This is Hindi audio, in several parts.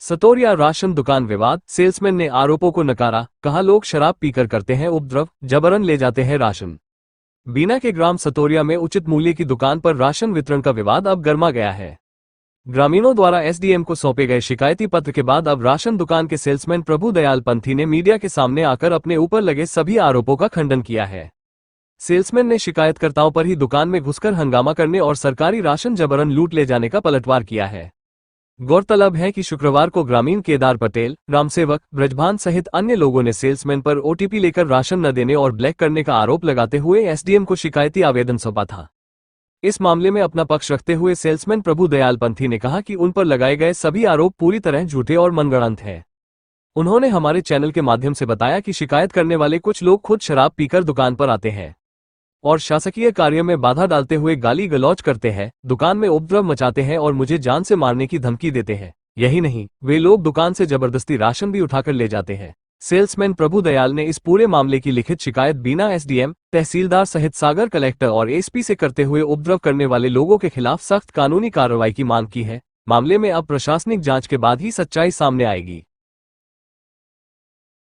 सतोरिया राशन दुकान विवाद, सेल्समैन ने आरोपों को नकारा, कहा लोग शराब पीकर करते हैं उपद्रव, जबरन ले जाते हैं राशन। बीना के ग्राम सतोरिया में उचित मूल्य की दुकान पर राशन वितरण का विवाद अब गर्मा गया है। ग्रामीणों द्वारा एसडीएम को सौंपे गए शिकायती पत्र के बाद अब राशन दुकान के सेल्समैन प्रभु दयाल पंथी ने मीडिया के सामने आकर अपने ऊपर लगे सभी आरोपों का खंडन किया है। सेल्समैन ने शिकायतकर्ताओं पर ही दुकान में घुसकर हंगामा करने और सरकारी राशन जबरन लूट ले जाने का पलटवार किया है। गौरतलब है कि शुक्रवार को ग्रामीण केदार पटेल, रामसेवक, ब्रजभान सहित अन्य लोगों ने सेल्समैन पर ओटीपी लेकर राशन न देने और ब्लैक करने का आरोप लगाते हुए एसडीएम को शिकायती आवेदन सौंपा था। इस मामले में अपना पक्ष रखते हुए सेल्समैन प्रभु दयाल पंथी ने कहा कि उन पर लगाए गए सभी आरोप पूरी तरह झूठे और मनगढ़ंत हैं। उन्होंने हमारे चैनल के माध्यम से बताया कि शिकायत करने वाले कुछ लोग खुद शराब पीकर दुकान पर आते हैं और शासकीय कार्य में बाधा डालते हुए गाली गलौज करते हैं, दुकान में उपद्रव मचाते हैं और मुझे जान से मारने की धमकी देते हैं। यही नहीं, वे लोग दुकान से जबरदस्ती राशन भी उठाकर ले जाते हैं। सेल्समैन प्रभु दयाल ने इस पूरे मामले की लिखित शिकायत बीना एसडीएम, तहसीलदार सहित सागर कलेक्टर और एसपी से करते हुए उपद्रव करने वाले लोगों के खिलाफ सख्त कानूनी कार्रवाई की मांग की है। मामले में अब प्रशासनिक जांच के बाद ही सच्चाई सामने आएगी।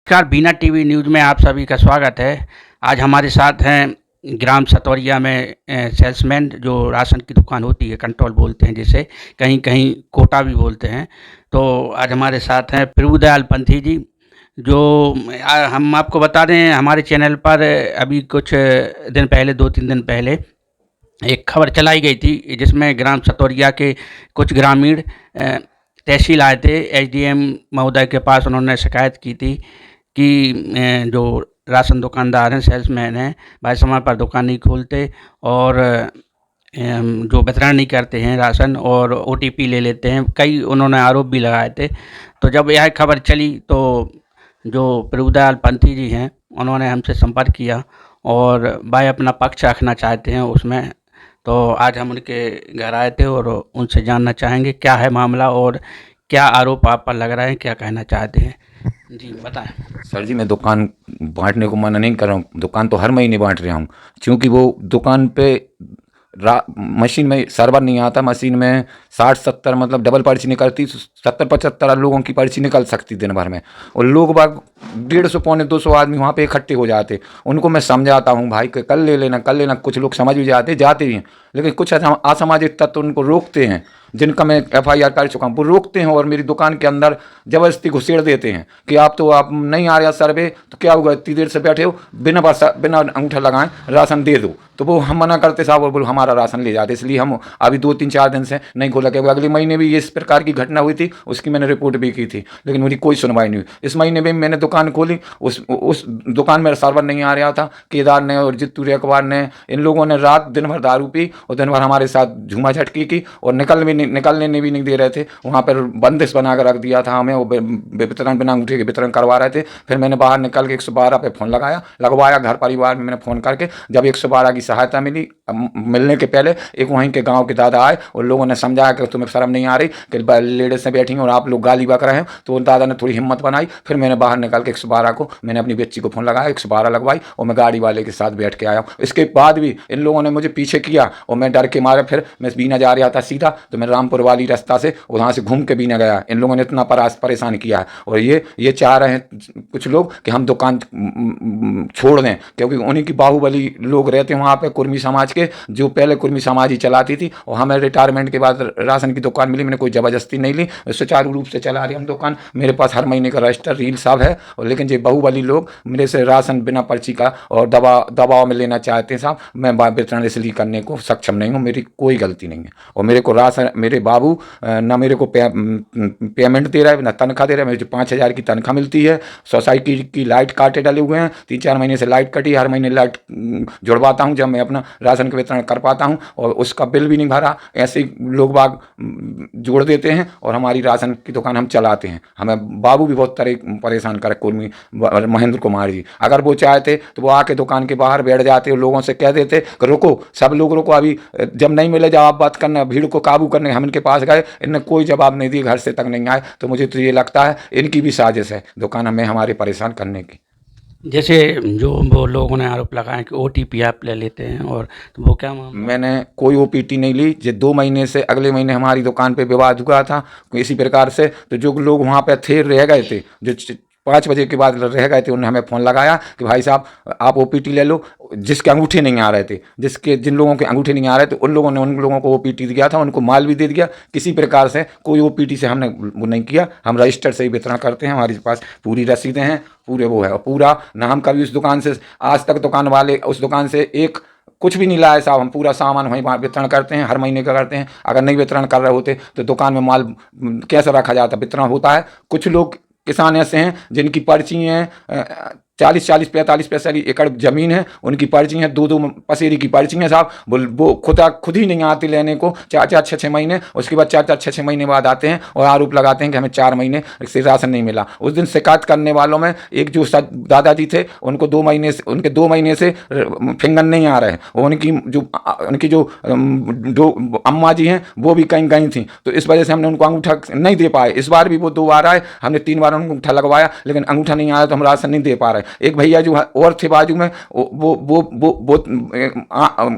नमस्कार, बीना टीवी न्यूज में आप सभी का स्वागत है। आज हमारे साथ हैं ग्राम सतोरिया में सेल्समैन, जो राशन की दुकान होती है, कंट्रोल बोलते हैं जिसे, कहीं कहीं कोटा भी बोलते हैं। तो आज हमारे साथ हैं प्रभु दयाल पंथी जी, जो हम आपको बता दें, हमारे चैनल पर अभी कुछ दिन पहले, 2-3 दिन पहले एक खबर चलाई गई थी जिसमें ग्राम सतोरिया के कुछ ग्रामीण तहसील आए थे एसडीएम महोदय के पास। उन्होंने शिकायत की थी कि जो राशन दुकानदार हैं, सेल्समैन हैं, भाई समय पर दुकान नहीं खोलते और जो वितरण नहीं करते हैं राशन और ओटीपी ले लेते हैं। कई उन्होंने आरोप भी लगाए थे। तो जब यह खबर चली तो जो प्रभु दयाल पंथी जी हैं, उन्होंने हमसे संपर्क किया और भाई अपना पक्ष रखना चाहते हैं उसमें। तो आज हम उनके घर आए थे और उनसे जानना चाहेंगे क्या है मामला और क्या आरोप आप पर लग रहा है, क्या कहना चाहते हैं। जी बताएं। सर जी, मैं दुकान बांटने को मना नहीं कर रहा हूँ। दुकान तो हर महीने बांट रहा हूँ, क्योंकि वो दुकान पे मशीन में सर्वर नहीं आता। मशीन में 60-70 मतलब डबल पर्ची निकलती, 70-75 लोगों की पर्ची निकल सकती दिन भर में। और लोग बाग 150-200 आदमी वहाँ पे इकट्ठे हो जाते। उनको मैं समझाता हूँ भाई कि कल ले लेना, कल लेना। कुछ लोग समझ भी जाते भी हैं, लेकिन कुछ असामाजिक तत्व उनको रोकते हैं, जिनका मैं FIR कर चुका हूँ। वो रोकते हैं और मेरी दुकान के अंदर ज़बरदस्ती घुसेड़ देते हैं कि आप नहीं आ रहा सर्वे, तो क्या होगा, इतनी देर से बैठे हो, बिना अंगूठा लगाएं राशन दे दो। तो वो हम मना करते साहब, और बोलो हमारा राशन ले जाते। इसलिए हम अभी 2-3-4 दिन से नहीं खोला। क्योंकि अगले महीने भी इस प्रकार की घटना हुई थी, उसकी मैंने रिपोर्ट भी की थी, लेकिन मेरी कोई सुनवाई नहीं हुई। इस महीने में मैंने दुकान खोली, उस दुकान में सर्वर नहीं आ रहा था। केदार ने और जित्तू रेकवार ने, इन लोगों ने रात दिन भर दारू पी और दिन भर हमारे साथ झूमा झटकी की और निकलने भी नहीं दे रहे थे। वहाँ पर बंदिश बना कर रख दिया था हमें। वो वितरण बिना अंगूठे के वितरण करवा रहे थे। फिर मैंने बाहर निकल के 112 पे फ़ोन लगवाया घर परिवार में मैंने फ़ोन करके। जब 112 की सहायता मिलने के पहले एक वहीं के गांव के दादा आए और लोगों ने समझाया कि तुम्हें शर्म नहीं आ रही कि लेडीज से बैठी हैं और आप लोग गाली बक रहे हैं। तो उन दादा ने थोड़ी हिम्मत बनाई। फिर मैंने बाहर निकल के 112 को, मैंने अपनी बच्ची को फ़ोन लगाया, 112 लगवाई और मैं गाड़ी वाले के साथ बैठ के आया हूँ। इसके बाद भी इन लोगों ने मुझे पीछे किया और मैं डर के मारे फिर मैं बीना जा रहा था सीधा, तो मैं रामपुर वाली रास्ता से वहाँ से घूम के बीना गया। इन लोगों ने इतना परेशान किया है और ये चाह रहे हैं कुछ लोग कि हम दुकान छोड़ दें, क्योंकि उन्हीं की बाहुबली लोग रहते हैं वहाँ पे, कुर्मी समाज के, जो पहले कुर्मी समाज ही चलाती थी। और हमें रिटायरमेंट के बाद राशन की दुकान मिली, मैंने कोई ज़बरदस्ती नहीं ली, सुचारू रूप से चला रही हम दुकान। मेरे पास हर महीने का रजिस्टर रील सब है। और लेकिन ये बाहुबली लोग मेरे से राशन बिना पर्ची का और दबाव में लेना चाहते हैं साहब। मैं वितरण इसलिए करने को सक्षम नहीं हूँ, मेरी कोई गलती नहीं है। और मेरे को राशन, मेरे बाबू ना मेरे को पेमेंट दे रहा है, ना तनख्वाह दे रहा है। मुझे 5,000 की तनख्वाह मिलती है। सोसाइटी की लाइट काटे डाले हुए हैं, 3-4 महीने से लाइट कटी, हर महीने लाइट जुड़वाता हूँ जब मैं अपना राशन का वितरण कर पाता हूँ, और उसका बिल भी नहीं भरा। ऐसे लोग बाग जोड़ देते हैं और हमारी राशन की दुकान हम चलाते हैं। हमें बाबू भी बहुत तरह परेशान करे, कुर्मी महेंद्र कुमार जी। अगर वो चाहते तो वो आके दुकान के बाहर बैठ जाते और लोगों से कह देते कि रुको, सब लोग रुको, अभी जब नहीं मिले जवाब बात करना, भीड़ को काबू करने। हम इनके पास गए, इनने कोई जवाब नहीं दिया, घर से तक नहीं आए। तो मुझे तो ये लगता है इनकी भी साजिश है दुकान हमें हमारे परेशान करने की। जैसे जो वो लोगों ने आरोप लगाया कि ओटीपी आप ले लेते हैं, और तो वो क्या मामला? मैंने कोई ओपीटी नहीं ली। ये 2 महीने से अगले महीने हमारी दुकान पे विवाद हुआ था इसी प्रकार से। तो जो लोग वहाँ पे थे रह गए थे, जो 5 बजे के बाद रह गए थे, उन्होंने हमें फ़ोन लगाया कि भाई साहब आप ओपीटी ले लो। जिसके अंगूठे नहीं आ रहे थे, जिन लोगों के अंगूठे नहीं आ रहे थे, उन लोगों ने उन लोगों को ओपीटी दिया था, उनको माल भी दे दिया। किसी प्रकार से कोई ओपीटी से हमने वो नहीं किया। हम रजिस्टर से ही वितरण करते हैं, हमारे पास पूरी रसीदें हैं, पूरे वो है। और पूरा ना हम कभी उस दुकान से आज तक दुकान वाले उस दुकान से एक कुछ भी नहीं लाए साहब। हम पूरा सामान वहीं वितरण करते हैं, हर महीने का करते हैं। अगर नहीं वितरण कर रहे होते तो दुकान में माल कैसे रखा जाता? वितरण होता है। कुछ लोग किसान ऐसे हैं जिनकी पर्ची हैं 40-40 45 एकड़ ज़मीन है, उनकी पर्ची हैं 2-2 पसेरी की पर्ची हैं साहब। वो खुद ही नहीं आते लेने को 4-4 6-6 महीने। उसके बाद 4-4 6-6 महीने बाद आते हैं और आरोप लगाते हैं कि हमें 4 महीने से राशन नहीं मिला। उस दिन शिकायत करने वालों में एक जो दादाजी थे, उनको 2 महीने से फिंगर नहीं आ रहे। और उनकी जो अम्मा जी हैं वो भी कहीं गई थी, तो इस वजह से हमने उनको अंगूठा नहीं दे पाए। इस बार भी वो 2 बार आए, हमने 3 बार उनको अंगूठा लगवाया, लेकिन अंगूठा नहीं आया तो हम राशन नहीं दे पा रहे। एक भैया जो और थे बाजू में, वो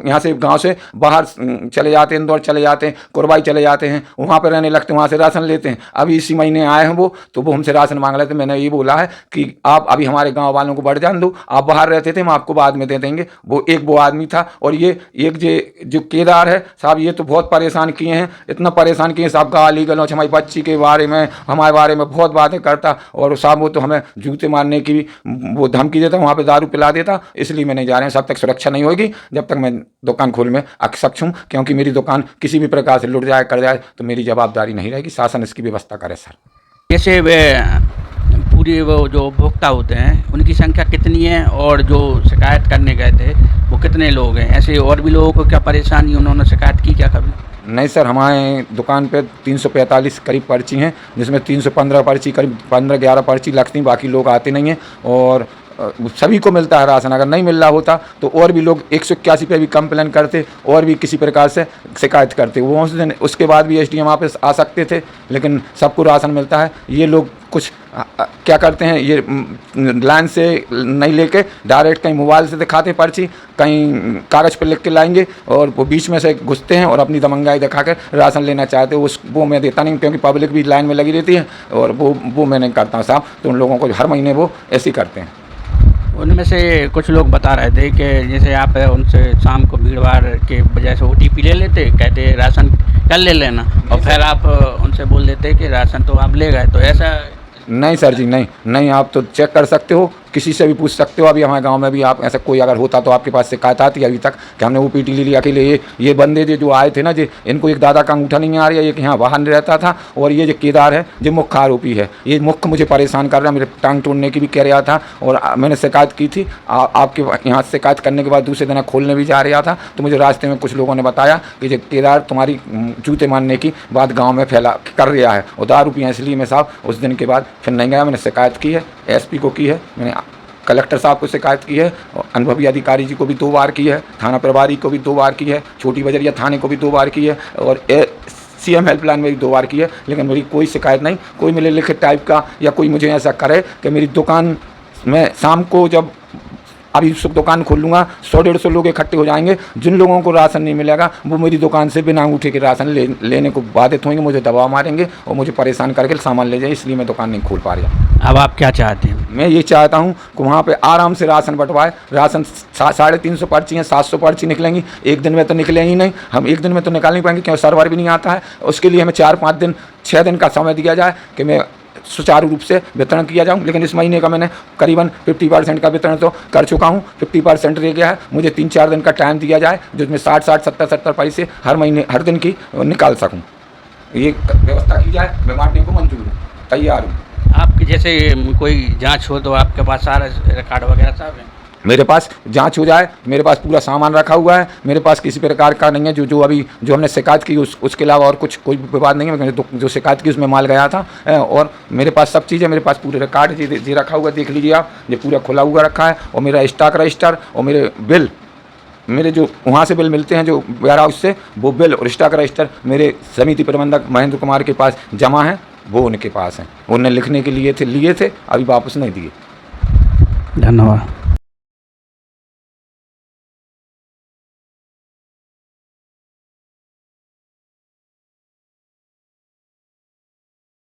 यहाँ से गांव से बाहर चले जाते हैं, इंदौर चले जाते हैं, कुरबाई चले जाते हैं, वहाँ पर रहने लगते हैं, वहाँ से राशन लेते हैं। अभी इसी महीने आए हैं वो हमसे राशन मांग रहे थे। मैंने ये बोला है कि आप अभी हमारे गाँव वालों को बढ़ जान दो, आप बाहर रहते थे, हम आपको बाद में दे देंगे। वो आदमी था। और ये एक जो केदार है साहब, ये तो बहुत परेशान किए हैं, इतना परेशान किए साहब। गाली गलौच हमारी बच्ची के बारे में, हमारे बारे में बहुत बातें करता। और साहब वो तो हमें जूते मारने की भी वो धमकी देता, वहाँ पे दारू पिला देता। इसलिए मैं नहीं जा रहे हैं। सब तक सुरक्षा नहीं होगी जब तक मैं दुकान खोलने में सक्षम, क्योंकि मेरी दुकान किसी भी प्रकार से लुट जाए कर जाए तो मेरी जवाबदारी नहीं रहेगी। शासन इसकी व्यवस्था करे सर। जैसे वे पूरी वो जो उपभोक्ता होते हैं उनकी संख्या कितनी है, और जो शिकायत करने गए थे वो कितने लोग हैं? ऐसे और भी लोगों को क्या परेशानी, उन्होंने शिकायत की क्या कभी? नहीं सर, हमारे दुकान पे 345 करीब पर्ची हैं, जिसमें 315 पर्ची करीब 15-11 पर्ची लगती, बाकी लोग आते नहीं हैं। और सभी को मिलता है राशन। अगर नहीं मिल रहा होता तो और भी लोग 181 पे भी कंप्लेन करते और भी किसी प्रकार से शिकायत करते। वो उस दिन उसके बाद भी एसडीएम ऑफिस आ सकते थे, लेकिन सबको राशन मिलता है। ये लोग कुछ क्या करते हैं, ये लाइन से नहीं लेके डायरेक्ट कहीं मोबाइल से दिखाते पर्ची, कहीं कागज़ पर लिख के लाएंगे और वो बीच में से घुसते हैं और अपनी दमंगाई दिखा कर राशन लेना चाहते हैं। वो मैं देता नहीं, क्योंकि पब्लिक भी लाइन में लगी रहती है, और वो मैं नहीं करता हूँ साहब। तो उन लोगों को हर महीने वो ऐसे ही करते हैं। उनमें से कुछ लोग बता रहे थे कि जैसे आप उनसे शाम को भीड़-भाड़ के वजह से ओटीपी ले लेते, कहते राशन कल ले लेना, और फिर आप उनसे बोल देते कि राशन तो आप ले गए। तो ऐसा नहीं सर जी, नहीं, आप तो चेक कर सकते हो, किसी से भी पूछ सकते हो। अभी हमारे गांव में भी आप ऐसा कोई अगर होता तो आपके पास शिकायत आती अभी तक कि हमने ओपीटी ले लिया। अकेले ये बंदे जो आए थे ना, इनको एक दादा का अंगूठा नहीं आ रहा है, एक यहाँ बाहर नहीं रहता था। और ये जो केदार है जो मुख्य आरोपी है, ये मुख्य मुझे परेशान कर रहा है, मेरे टांग तोड़ने की भी कह रहा था। और मैंने शिकायत की थी आपके यहाँ। शिकायत करने के बाद दूसरे दिन खोलने भी जा रहा था, तो मुझे रास्ते में कुछ लोगों ने बताया कि जो केदार तुम्हारी जूते मारने की बात गाँव में फैला कर रहा है और दारू पिया। इसलिए मैं साहब उस दिन के बाद फिर नहीं गया। मैंने शिकायत की है, एसपी को की है, मैंने कलेक्टर साहब को शिकायत की है, और अनुभवी अधिकारी जी को भी 2 बार की है, थाना प्रभारी को भी 2 बार की है, छोटी बजरिया थाने को भी 2 बार की है, और सीएम हेल्पलाइन में भी 2 बार की है। लेकिन मेरी कोई शिकायत नहीं, कोई मेरे लिखित टाइप का या कोई मुझे ऐसा करे कि मेरी दुकान में शाम को जब अभी दुकान खोल लूँगा 100-150 लोग इकट्ठे हो जाएंगे। जिन लोगों को राशन नहीं मिलेगा वो मेरी दुकान से बिना अंगूठे के राशन लेने को बाधित होंगे, मुझे दबाव मारेंगे और मुझे परेशान करके सामान ले जाए। इसलिए मैं दुकान नहीं खोल पा रहा। अब आप क्या चाहते हैं? मैं ये चाहता हूँ कि वहाँ पे आराम से राशन बंटवाए। राशन 350 पर्ची हैं, 700 पर्ची निकलेंगी। एक दिन में तो निकलेंगी नहीं, हम एक दिन में तो निकाल नहीं पाएंगे, क्योंकि सर्वर भी नहीं आता है। उसके लिए हमें 4-5 दिन 6 दिन का समय दिया जाए कि मैं सुचारू रूप से वितरण किया जाऊं। लेकिन इस महीने का मैंने करीबन 50% का वितरण तो कर चुका हूं, 50% रह गया है। मुझे 3-4 दिन का टाइम दिया जाए, जिसमें 60-60 70-70 पैसे हर महीने हर दिन की निकाल सकूं। ये व्यवस्था की जाए, मैं बांटने को मंजूर हूँ, तैयार हूँ। आपकी जैसे कोई जांच हो तो आपके पास सारा रिकॉर्ड वगैरह सब है? मेरे पास जांच हो जाए, मेरे पास पूरा सामान रखा हुआ है, मेरे पास किसी प्रकार का नहीं है। जो अभी जो हमने शिकायत की उसके अलावा और कोई विवाद नहीं है। जो शिकायत की उसमें माल गया था, और मेरे पास सब चीज़ है। मेरे पास पूरे रिकॉर्ड जी रखा हुआ, देख लीजिए आप, ये पूरा खुला हुआ रखा है। और मेरा स्टॉक रजिस्टर और मेरे बिल, मेरे जो वहाँ से बिल मिलते हैं जो वेयर हाउस से, वो बिल और स्टॉक रजिस्टर मेरे समिति प्रबंधक महेंद्र कुमार के पास जमा है, वो उनके पास हैं। उन्होंने लिखने के लिए लिए थे, अभी वापस नहीं दिए। धन्यवाद।